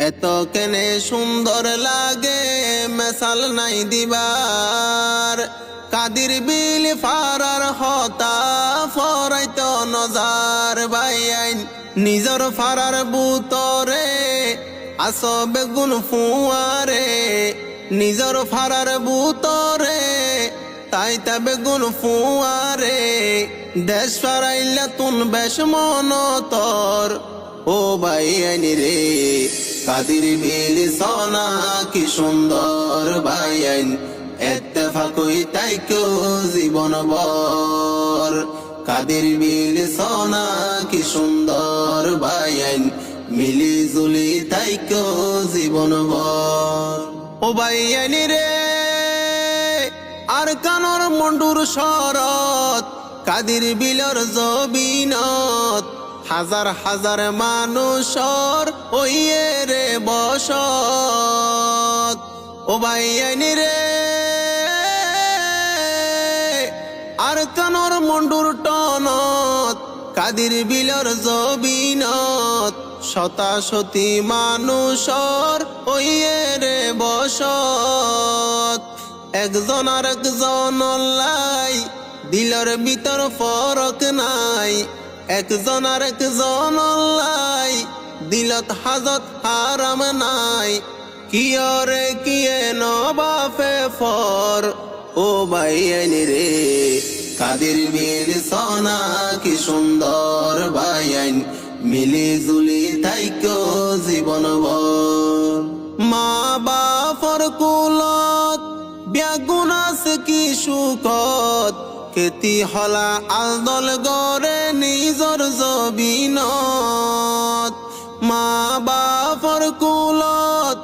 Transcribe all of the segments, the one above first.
এত কেনে সুন্দর লাগে মেসাল নাই দিবার। কাদির বিল ফারার হতা ফরাইত নজার বাইন। নিজর ফারার বুতরে আসবে গুণ ফুয়ারে। নিজর ফারার বুতরে তাই তবে গুণ ফুয়ারে। দেশ ফারাইলা তুন বেশ মনতর ও বাইয়ানি রে। কাদির বিল সোনা কি সুন্দর বাইন। এত্তেফাকই তাইকো জীবন বর। কাদির বিল সোনা কি সুন্দর বাইন। মিলি জুলি তাইকো জীবন বর। ও বাইয়ানি রে আর কানর মন্ডুর শরৎ। কাদির বিলর জবিনত হাজার হাজার মানুষর ওইয়ে রে বসত। ও বাইয়ানি রে আর কানর মন্ডুর টনত। কাদির বিলর জবিনত শতাশতি মানুষর ওইয়ে রে বসত। একজন আর একজন লাই দিলর ভিতর ফরক নাই। একজন আর একজন লাই দিলত হাজত হারাম নাই। কিয়রে কিয়ে নবাফে ফর ও বাইয়ানি রে। কাদির বিল সোনা কি সুন্দর বাইন। মিলি জুলি তাইকো জীবন বর। মা বাপর কুলত ব্যাগুণ আছে কি সুখত। খেতি হলা আলদল গড়ে নিজর জবিনত। মা বাপর কুলত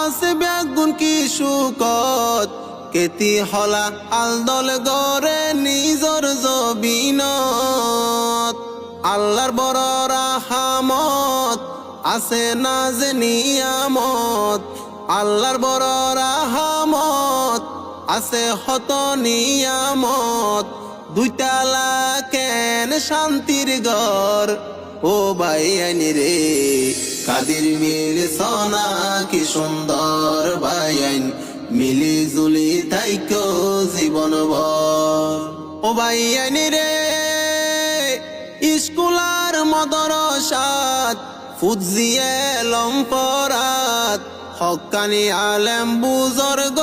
আছে ব্যাগুণ কি সুখত। খেতি হলা আলদল গড়ে নিজর জবিনত। আল্লাহর বড় রাহমত আছে না যে নিয়ামত। আল্লাহর বড় রাহমত আছে হত নিয়ামত। দুইতালা কেন শান্তির ঘর ও বাইয়ানি রে। কাদির বিল সোনা কি সুন্দর বাইন। মিলি জুলি তাইকো জীবন বর। ও বাইয়ানি রে স্কুলার মদরসাত ফুজিয়ে লম্পরাত। হক্কানি আলেম বুজর্গ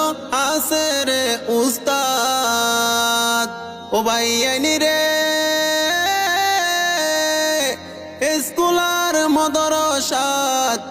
আছে রে উস্তাদ। ও বাইয়ানি রে স্কুলার মদরসাত